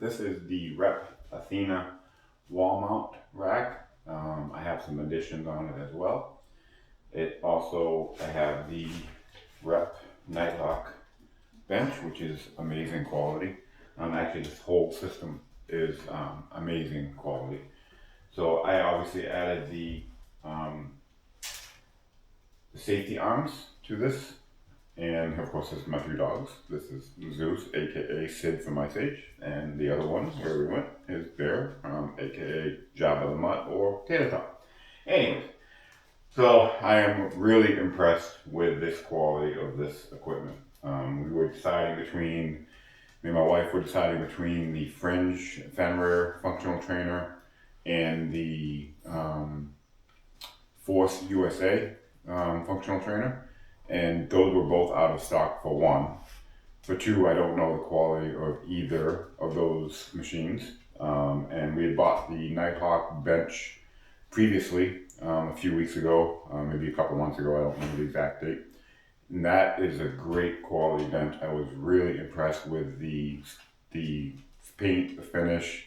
This is the Rep Athena wall mount rack. I have some additions on it as well. I have the Rep Nighthawk bench, which is amazing quality. Actually, this whole system is amazing quality. So I obviously added the safety arms to this. And of course, this is my 3 dogs. This is Zeus, aka Sid from Ice Age, and the other one where we went is Bear, aka Jabba the Mutt or Tater Tot. Anyways, so I am really impressed with this quality of this equipment. We were deciding between, me and my wife were deciding between the Fringe Fenrir functional trainer and the Force USA functional trainer. And those were both out of stock for one. For two, I don't know the quality of either of those machines. And we had bought the Nighthawk bench previously, a few weeks ago, maybe a couple months ago, I don't remember the exact date. And that is a great quality bench. I was really impressed with the paint, the finish,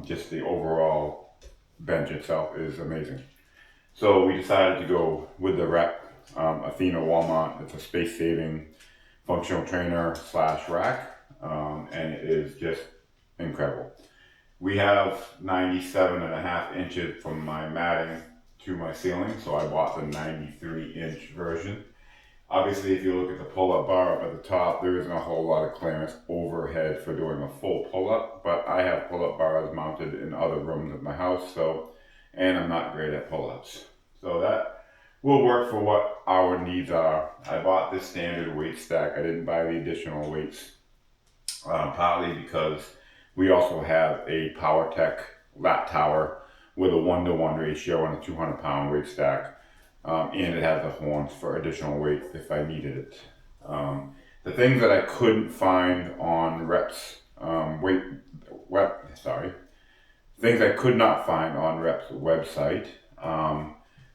just the overall bench itself is amazing. So we decided to go with the Rep Athena wall mount. It's a space-saving functional trainer / rack, and it is just incredible. We have 97.5 inches from my matting to my ceiling, so I bought the 93-inch version. Obviously, if you look at the pull-up bar up at the top, there isn't a whole lot of clearance overhead for doing a full pull-up, but I have pull-up bars mounted in other rooms of my house, and I'm not great at pull-ups. So that will work for what our needs are. I bought this standard weight stack. I didn't buy the additional weights, partly because we also have a PowerTech lap tower with a 1-to-1 ratio and a 200-pound weight stack. And it has the horns for additional weight if I needed it. The things that I couldn't find on Rep's things I could not find on Rep's website.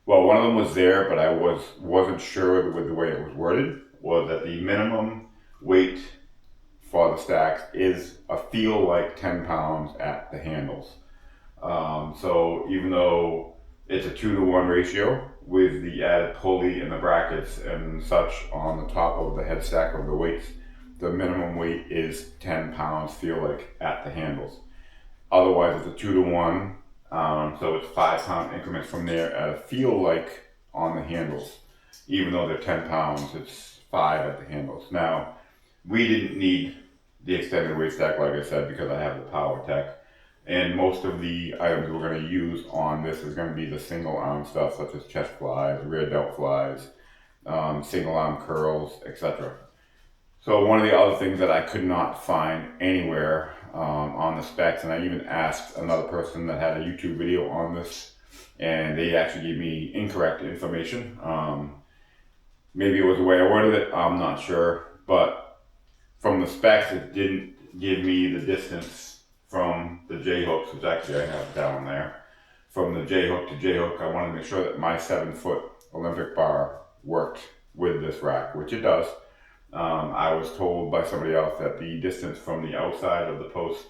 Well, one of them was there, but I wasn't sure with the way it was worded, was that the minimum weight for the stacks is feel like 10 pounds at the handles. So even though it's a 2-to-1 ratio with the added pulley and the brackets and such on the top of the head stack of the weights, the minimum weight is 10 pounds feel like at the handles. Otherwise, it's a 2-to-1. So it's 5-pound increments from there at a feel like on the handles. Even though they're 10 pounds, it's 5 at the handles. Now, we didn't need the extended weight stack, like I said, because I have the PowerTech. And most of the items we're going to use on this is going to be the single arm stuff, such as chest flies, rear delt flies, single arm curls, etc. So one of the other things that I could not find anywhere on the specs, and I even asked another person that had a YouTube video on this, and they actually gave me incorrect information. Maybe it was the way I worded it, I'm not sure, but from the specs it didn't give me the distance from the J-hooks, which actually I have down there. From the J-hook to J-hook, I wanted to make sure that my 7-foot Olympic bar worked with this rack, which it does. I was told by somebody else that the distance from the outside of the post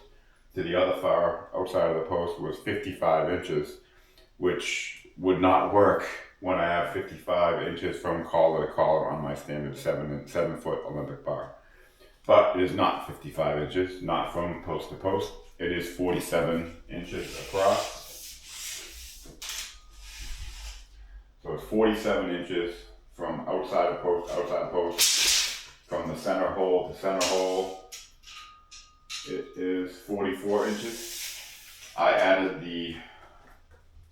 to the other far outside of the post was 55 inches, which would not work when I have 55 inches from collar to collar on my standard 7-foot Olympic bar. But it is not 55 inches, not from post to post. It is 47 inches across. So it's 47 inches from outside of post, from the center hole to center hole. It is 44 inches. I added the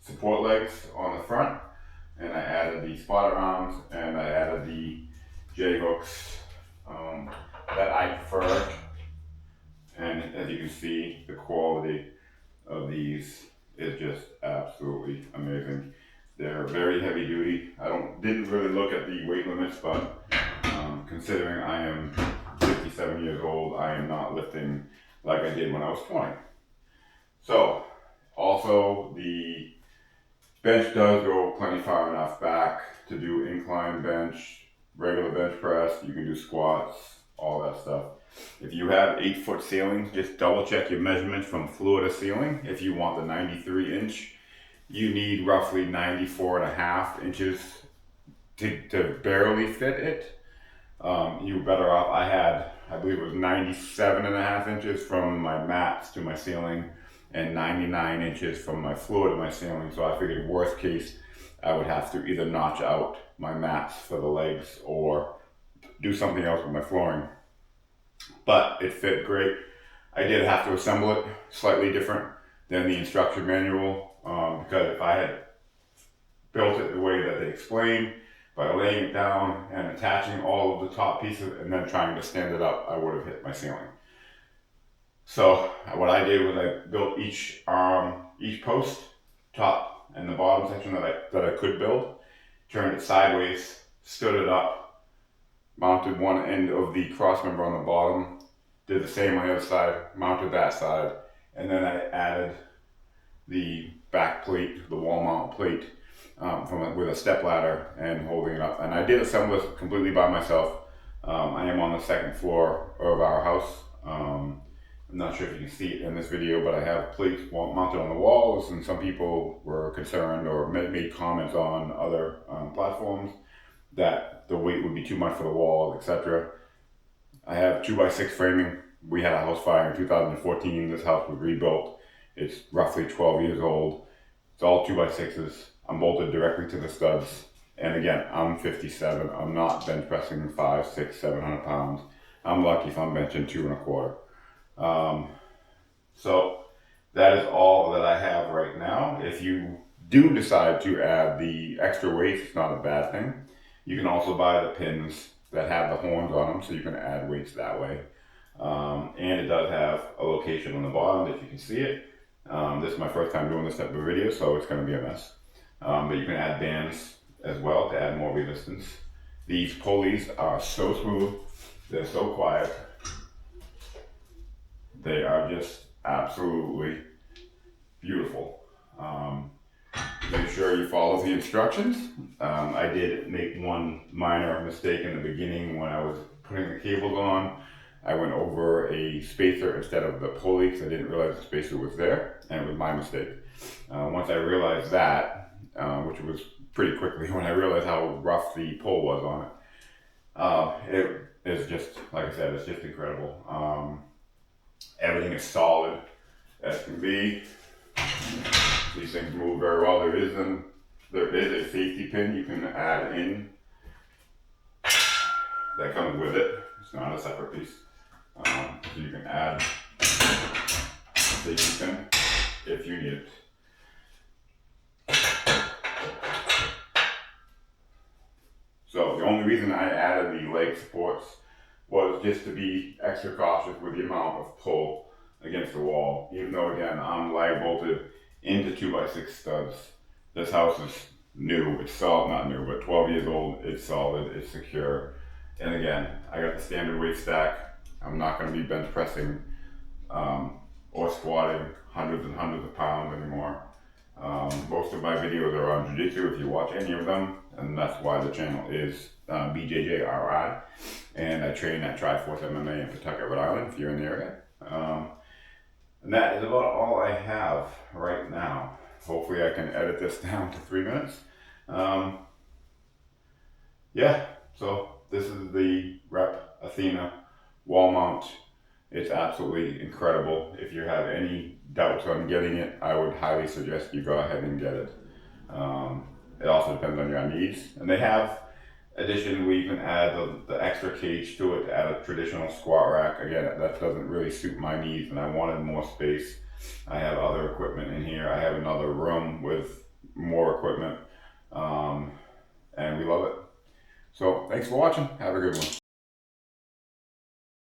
support legs on the front, and I added the spotter arms, and I added the J-hooks that I prefer. And as you can see, the quality of these is just absolutely amazing. They're very heavy duty. Didn't really look at the weight limits, but considering I am 57 years old, I am not lifting like I did when I was 20. So, also the bench does go plenty far enough back to do incline bench, regular bench press. You can do squats, all that stuff. If you have 8-foot ceilings, just double check your measurements from floor to ceiling. If you want the 93 inch, you need roughly 94.5 inches to barely fit it. You're better off. I believe it was 97.5 inches from my mats to my ceiling and 99 inches from my floor to my ceiling. So I figured worst case, I would have to either notch out my mats for the legs or do something else with my flooring. But it fit great. I did have to assemble it slightly different than the instruction manual because if I had built it the way that they explained, by laying it down and attaching all of the top pieces and then trying to stand it up, I would have hit my ceiling. So what I did was I built each post, top and the bottom section that I could build, turned it sideways, stood it up, mounted one end of the cross member on the bottom, did the same on the other side, mounted that side, and then I added the back plate, the wall mount plate, with a step ladder and holding it up. And I did assemble this completely by myself. I am on the second floor of our house. I'm not sure if you can see it in this video, but I have plates mounted on the walls, and some people were concerned or made comments on other platforms that the weight would be too much for the walls, etc. I have 2x6 framing. We had a house fire in 2014. This house was rebuilt. It's roughly 12 years old. It's all 2x6s. I'm bolted directly to the studs. And again, I'm 57. I'm not bench pressing 500, 600, 700 pounds. I'm lucky if I'm benching 2 1/4. So that is all that I have right now. If you do decide to add the extra weights, it's not a bad thing. You can also buy the pins that have the horns on them, so you can add weights that way. And it does have a location on the bottom if you can see it. This is my first time doing this type of video, so it's going to be a mess. But you can add bands as well to add more resistance. These pulleys are so smooth, they're so quiet. They are just absolutely beautiful. Make sure you follow the instructions. I did make one minor mistake in the beginning when I was putting the cables on. I went over a spacer instead of the pulley because I didn't realize the spacer was there, and it was my mistake. Once I realized that, which was pretty quickly when I realized how rough the pull was on it, it is just, like I said, it's just incredible. Everything is solid as can be. These things move very well. There is a safety pin you can add in that comes with it. It's not a separate piece. So you can add a safety pin if you need it. So the only reason I added the leg supports was just to be extra cautious with the amount of pull against the wall. Even though again, I'm lag bolted into 2x6 studs. This house is new, it's solid, not new, but 12 years old, it's solid, it's secure. And again, I got the standard weight stack. I'm not gonna be bench pressing or squatting hundreds and hundreds of pounds anymore. Most of my videos are on jiu-jitsu if you watch any of them, and that's why the channel is BJJRI. And I train at Triforce MMA in Pawtucket, Rhode Island, if you're in the area. And that is about all I have right now. Hopefully I can edit this down to 3 minutes. Yeah, so this is the Rep ATHENA wall mount. It's absolutely incredible. If you have any doubts on getting it, I would highly suggest you go ahead and get it. It also depends on your needs. And they have addition where you can add the extra cage to it to add a traditional squat rack. Again, that doesn't really suit my needs and I wanted more space. I have other equipment in here. I have another room with more equipment and we love it. So thanks for watching. Have a good one.